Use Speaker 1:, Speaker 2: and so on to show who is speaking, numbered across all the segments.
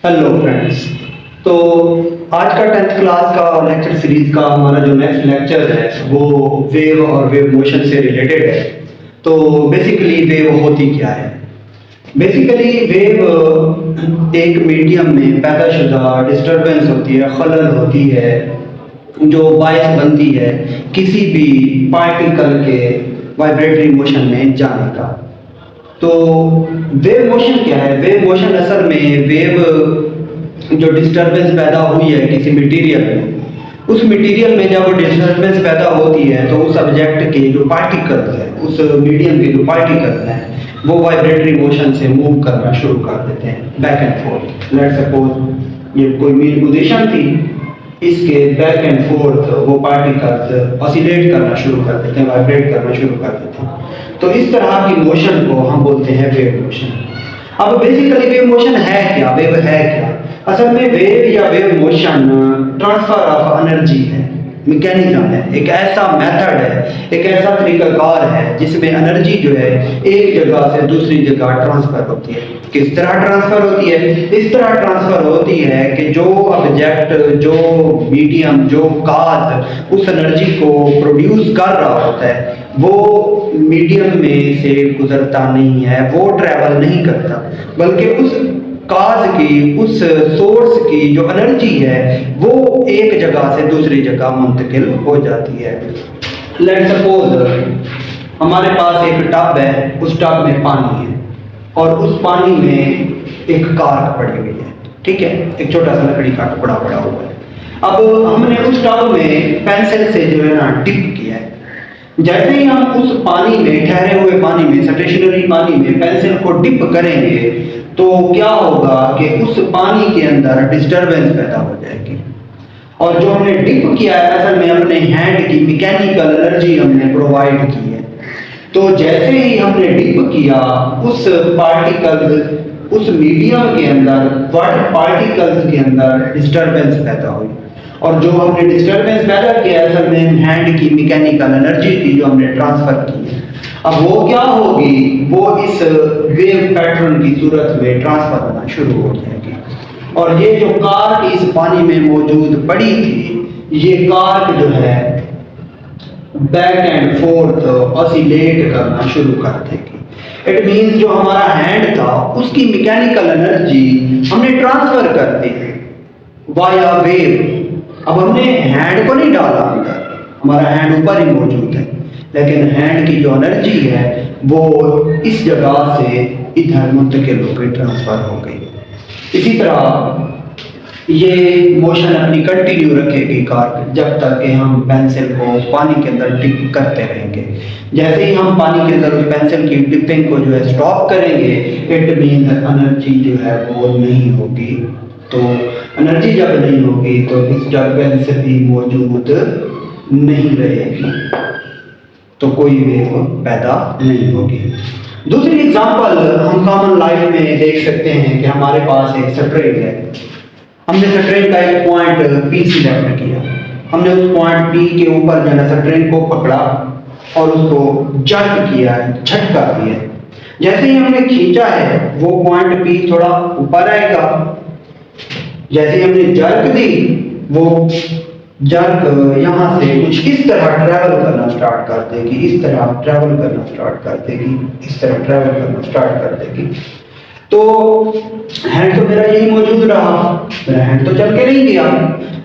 Speaker 1: Hello friends. तो आज का 10th क्लास का लेक्चर सीरीज का हमारा जो नेक्स्ट लेक्चर है वो वेव और वेव मोशन से रिलेटेड है। तो बेसिकली वेव होती क्या है? बेसिकली वेव एक मीडियम में पैदाशुदा डिस्टरबेंस होती है, खलल होती है, जो बायस बनती है किसी भी पार्टिकल के वाइब्रेटरी मोशन में जाने का। तो वेव मोशन क्या है? वेव मोशन असल में वेव जो डिस्टरबेंस पैदा हुई है किसी मटेरियल में, उस मटेरियल में जब वो डिस्टरबेंस पैदा होती है तो उस ऑब्जेक्ट के जो पार्टिकल्स हैं, उस मीडियम के जो पार्टिकल्स हैं, वो वाइब्रेटरी मोशन से मूव करना शुरू कर देते हैं back and fourth. Let's suppose ये कोई मेरी पोजीशन थी, इसके बैक एंड फोर्थ वो पार्टिकल्स ऑसिलेट करना शुरू कर देते हैं, वाइब्रेट करना शुरू कर देते हैं। तो इस तरह की मोशन को हम बोलते हैं वेव मोशन। अब बेसिकली वेव मोशन है क्या? वेव है क्या? असल में वेव या wave motion transfer of energy है, मैकेनिज्म है, एक ऐसा मेथड है, एक ऐसा तरीकाकार है जिसमें एनर्जी जो है एक जगह से दूसरी जगह ट्रांसफर होती है। किस तरह ट्रांसफर होती है? इस तरह ट्रांसफर होती है कि जो ऑब्जेक्ट, जो मीडियम, जो काज उस एनर्जी को प्रोड्यूस कर रहा होता है वो मीडियम में से गुजरता नहीं है, वो ट्रैवल नहीं करता, बल्कि उस काज की, उस सोर्स की जो एनर्जी है वो एक जगह से दूसरी जगह मुंतकिल हो जाती है। लेट्स सपोज हमारे पास एक टब है, उस टब में पानी है और उस पानी में एक कार्क पड़ी हुई है, ठीक है, एक छोटा सा लकड़ी का टुकड़ा पड़ा हुआ है। अब हमने उस टब में पेंसिल से जो है ना डिप किया है। जैसे ही हम उस पानी में, ठहरे हुए पानी में, स्टेशनरी पानी में पेंसिल को डिप करेंगे तो क्या होगा कि उस पानी के अंदर डिस्टरबेंस पैदा हो जाएगी। और जो हमने डिप किया है असल में अपने हैंड की मैकेनिकल एनर्जी हमने प्रोवाइड की है। तो जैसे ही हमने डिप किया उस पार्टिकल, उस मीडियम के अंदर, वाटर पार्टिकल्स के अंदर डिस्टरबेंस पैदा हुई। और जो हमने डिस्टरबेंस पैदा किया असल में हैंड की मैकेनिकल एनर्जी थी जो हमने ट्रांसफर की है। अब वो क्या होगी? वो इस वेव पैटर्न की सूरत में ट्रांसफर होना शुरू हो जाएगी। और ये जो कार्क इस पानी में मौजूद पड़ी थी, ये कार्क जो है बैक एंड फोर्थ ऑसिलेट करना शुरू कर देगी। इट मींस जो हमारा हैंड था उसकी मैकेनिकल एनर्जी हमने ट्रांसफर कर दी वाया वेव। अब हमने हैंड को नहीं डाला अंदर, हमारा हैंड ऊपर ही मौजूद है, लेकिन हैंड की जो एनर्जी है वो इस जगह से इधर मुंतकिल होकर ट्रांसफर हो गई। इसी तरह ये मोशन अपनी कंटिन्यू रखेगी कार्क जब तक कि हम पेंसिल को उस पानी के अंदर डिप करते रहेंगे। जैसे ही हम पानी के अंदर उस पेंसिल की डिपिंग को जो है स्टॉप करेंगे, इट मीन एनर्जी जो है वो नहीं होगी। तो एनर्जी जब नहीं होगी तो डिस्टरबेंस भी मौजूद नहीं रहेगी, तो कोई वेव पैदा नहीं होगी। दूसरी एग्जांपल हम कॉमन लाइफ में देख सकते हैं कि हमारे पास एक स्ट्रिंग है। हमने स्ट्रिंग का एक पॉइंट P सिलेक्ट किया, हमने उस पॉइंट P के ऊपर जो है स्ट्रिंग को पकड़ा और उसको जर्क किया, झटका दिया। जैसे ही हमने खींचा है वो पॉइंट P थोड़ा ऊपर आएगा। जैसे ही हमने जर्क दी वो जर्क यहाँ से कुछ इस तरह ट्रैवल करना स्टार्ट कर देगी, इस तरह ट्रैवल करना स्टार्ट कर देगी, इस तरह ट्रैवल करना स्टार्ट कर देगी। तो हैंड तो मेरा यही मौजूद रहा, मेरा हैंड तो चल के नहीं गया,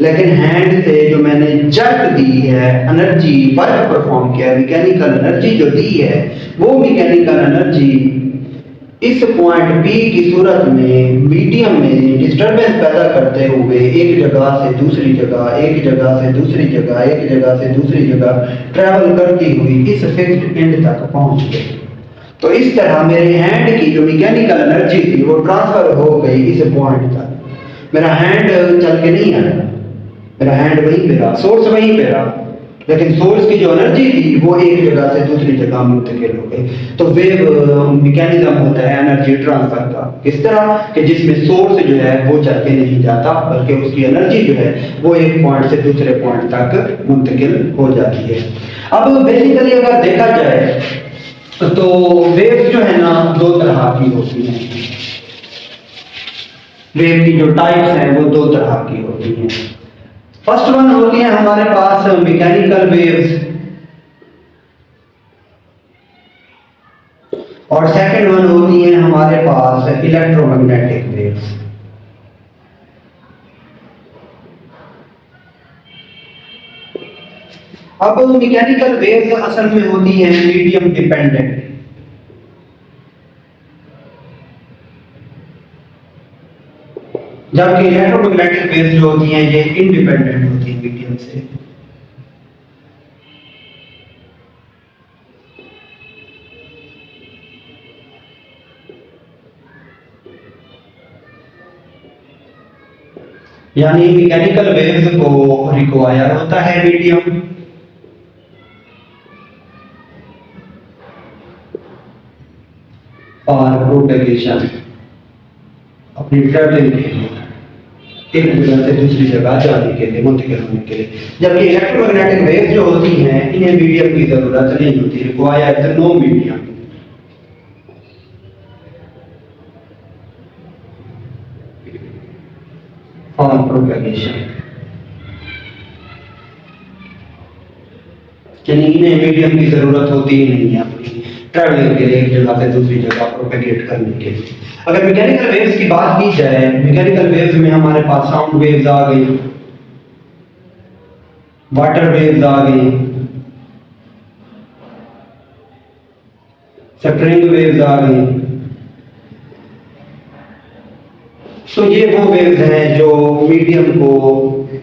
Speaker 1: लेकिन हैंड से जो मैंने जर्क दी है, एनर्जी, वर्क परफॉर्म किया, मैकेनिकल एनर्जी जो दी है, वो मैकेनिकल एनर्जी इस पॉइंट P की सूरत में मीडियम में डिस्टरबेंस पैदा करते हुए एक जगह से दूसरी जगह, एक जगह से दूसरी जगह, एक जगह से दूसरी जगह ट्रैवल करती हुई इस फिक्स्ड एंड तक पहुंच गई। तो इस तरह मेरे हैंड की जो मैकेनिकल एनर्जी थी वो ट्रांसफर हो गई इस पॉइंट तक। मेरा हैंड चल के नहीं आया, मेरा हैंड वहीं पे रहा, सोर्स वहीं पे रहा, लेकिन सोर्स की जो एनर्जी थी वो एक जगह से दूसरी जगह मुंतकिल हो गई। तो वेव मैकेनिज्म होता है एनर्जी ट्रांसफर का, किस तरह कि जिसमें सोर्स जो है वो चल के नहीं जाता, बल्कि उसकी एनर्जी जो है वो एक पॉइंट से दूसरे पॉइंट तक मुंतकिल हो जाती है। अब बेसिकली अगर देखा जाए तो वेव्स जो है ना दो तरह की होती हैं, वेव की जो टाइप्स हैं वो दो तरह की होती हैं। फर्स्ट वन होती है हमारे पास मैकेनिकल वेव्स और सेकंड वन होती है हमारे पास इलेक्ट्रोमैग्नेटिक वेव्स। अब मैकेनिकल वेव्स असल में होती हैं मीडियम डिपेंडेंट, जबकि इलेक्ट्रोमैग्नेटिक वेव्स जो होती हैं ये इंडिपेंडेंट होती हैं मीडियम से। यानी मैकेनिकल वेव्स को रिक्वायर होता है मीडियम और प्रोपेगेशन अपनी ट्रैवलिंग के लिए, एक जगह से दूसरी जगह जाने के लिए, मुंतकिल होने के लिए। जबकि इलेक्ट्रोमैग्नेटिक वेव्स जो होती हैं इन्हें मीडियम की जरूरत नहीं होती, रिक्वायर्ड नो मीडियम। और प्रोपेगेशन यानी इन्हें मीडियम की जरूरत होती ही नहीं है अपनी ट्रैवलिंग के लिए, एक जगह से दूसरी जगह प्रोपेगेट करने के लिए। अगर मैकेनिकल वेव्स की बात की जाए, मैकेनिकल वेव्स में हमारे पास साउंड वेव्स आ गई, वाटर वेव्स आ गई, स्ट्रिंग वेव्स आ गई। तो ये वो वेव्स हैं जो मीडियम को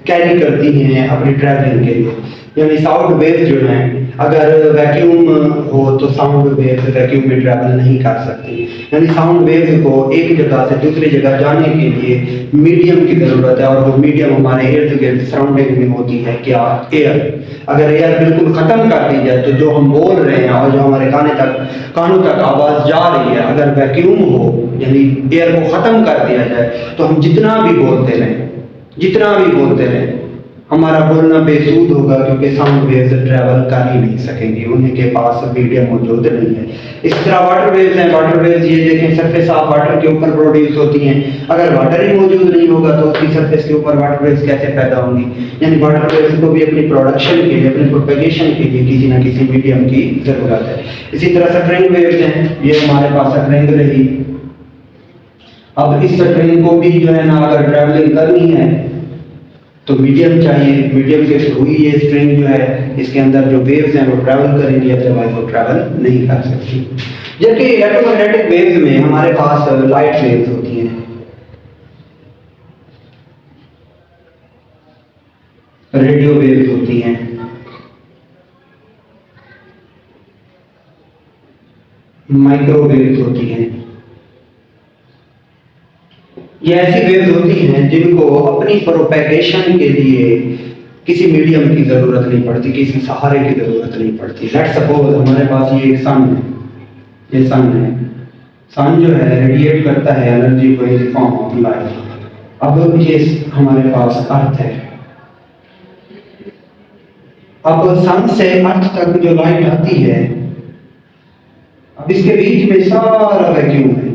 Speaker 1: कैरी करती हैं अपनी ट्रैवलिंग के लिए। यानी साउंड वेव्स जो हैं, अगर वैक्यूम हो तो साउंड वेव्स वैक्यूम में ट्रैवल नहीं कर सकती। यानी साउंड वेव्स को एक जगह से दूसरी जगह जाने के लिए मीडियम की जरूरत है, और वो मीडियम हमारे इर्द गिर्द सराउंडिंग में होती है क्या? एयर। अगर एयर बिल्कुल खत्म कर दी जाए तो जो हम बोल रहे हैं और जो हमारे कानों तक आवाज जा रही है, अगर वैक्यूम हो यानी एयर को खत्म कर दिया जाए तो हम जितना भी बोलते रहें हमारा बोलना बेसूद होगा, क्योंकि साउंड वेव्स ट्रैवल कर ही नहीं सकेंगी, उनके पास मीडियम मौजूद नहीं है। इस तरह वाटर वेव्स हैं, वाटर वेव्स ये देखें सरफेस ऑफ वाटर के ऊपर प्रोड्यूस होती हैं। अगर वाटर ही मौजूद नहीं होगा तो उसकी सरफेस के ऊपर वाटर वेव्स कैसे पैदा होंगी? यानी वाटर वेव्स को भी अपनी प्रोडक्शन के लिए, अपनी प्रोपेगेशन के लिए किसी न किसी मीडियम की जरूरत है। इसी तरह स्ट्रिंग वेव्स हैं, ये हमारे पास स्ट्रिंग रही। अब इस स्ट्रिंग को भी जो है ना अगर ट्रैवलिंग करनी है तो मीडियम चाहिए, मीडियम के थ्रू ही ये स्ट्रिंग जो है इसके अंदर जो वेव्स हैं वो ट्रैवल करेंगी, अदरवाइज वो ट्रैवल नहीं कर सकती। जबकि इलेक्ट्रोमैग्नेटिक वेव्स में हमारे पास लाइट वेव्स होती हैं, रेडियो वेव्स होती हैं, माइक्रोवेव्स होती हैं। ये ऐसी वेव्स होती हैं जिनको अपनी प्रोपेगेशन के लिए किसी मीडियम की जरूरत नहीं पड़ती, किसी सहारे की जरूरत नहीं पड़ती। लेट्स सपोज हमारे पास ये एक सन है, ये सन है, सन जो है रेडिएट करता है एनर्जी को in the form of light. अब ये हमारे पास अर्थ है, अब सन से अर्थ तक जो लाइट आती है, अब इसके बीच में सारा वैक्यूम है,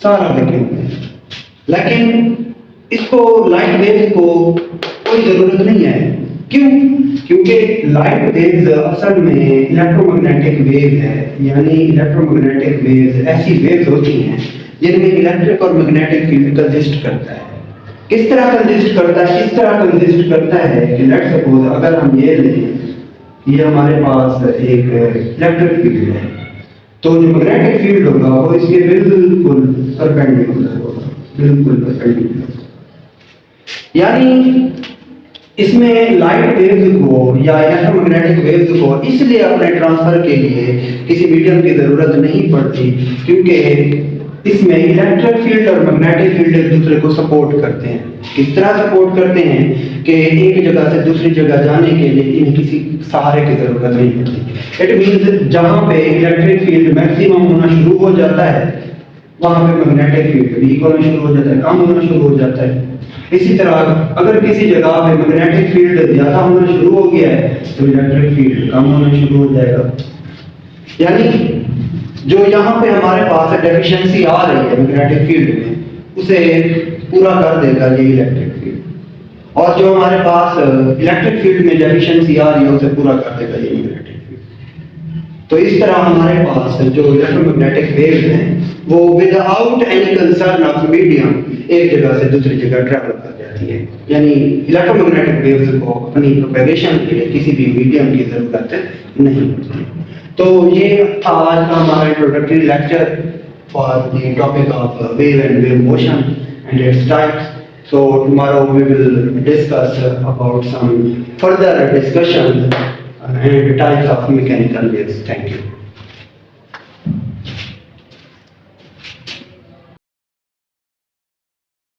Speaker 1: सारा वैक्यूम है, लेकिन इसको लाइट वेव्स को कोई जरूरत नहीं है। क्यों? क्योंकि लाइट वेव्स असल में इलेक्ट्रोमैग्नेटिक वेव है। यानी इलेक्ट्रोमैग्नेटिक वेव्स ऐसी वेव्स होती हैं जिनमें इलेक्ट्रिक और मैग्नेटिक फील्ड कंसिस्ट करता है। किस तरह कंसिस्ट करता है? इस तरह कंसिस्ट करता है कि लेट्स सपोज अगर हम ये लें, ये हमारे पास एक इलेक्ट्रिक फील्ड है, तो जो मैग्नेटिक फील्ड होगा वो इसके बिल्कुल परपेंडिकुलर होगा, बिल्कुल परपेंडिकुलर। यानी इसमें लाइट वेव्स को या इलेक्ट्रोमैग्नेटिक वेव्स को इसलिए अपने ट्रांसफर के लिए किसी मीडियम की जरूरत नहीं पड़ती, क्योंकि इसमें इलेक्ट्रिक फील्ड और मैग्नेटिक फील्ड एक दूसरे को सपोर्ट करते हैं। किस तरह सपोर्ट करते हैं कि एक जगह से दूसरी जगह जाने के लिए इन्हें किसी सहारे की जरूरत नहीं पड़ती। इट मींस जहां पे इलेक्ट्रिक फील्ड मैक्सिमम होना शुरू हो जाता है, वहां पे मैग्नेटिक फील्ड वीक होना शुरू हो जाता है, कम होना शुरू हो जाता है। इसी तरह अगर किसी जगह पे मैग्नेटिक फील्ड ज्यादा होना शुरू हो गया है तो इलेक्ट्रिक फील्ड कम होना शुरू हो जाएगा। यानी जो यहाँ पे हमारे पास डेफिशिएंसी आ रही है मैग्नेटिक फील्ड में उसे पूरा कर देगा ये इलेक्ट्रिक फील्ड, और जो हमारे पास इलेक्ट्रिक फील्ड में डेफिशिएंसी आ रही है उसे पूरा कर देगा ये मैग्नेटिक फील्ड। तो इस तरह हमारे पास जो इलेक्ट्रोमैग्नेटिक वेव्स हैं वो without any concern of medium एक जगह से दूसरी जगह ट्रैवल कर जाती है, यानी इलेक्ट्रोमैग्नेटिक वेव्स को अपनी प्रोपेगेशन के लिए किसी भी मीडियम की जरूरत नहीं होती। तो ये था आज का हमारा introductory lecture for the topic of wave and wave motion and its types. So tomorrow we will discuss about some further discussion and types of mechanical waves. Thank you.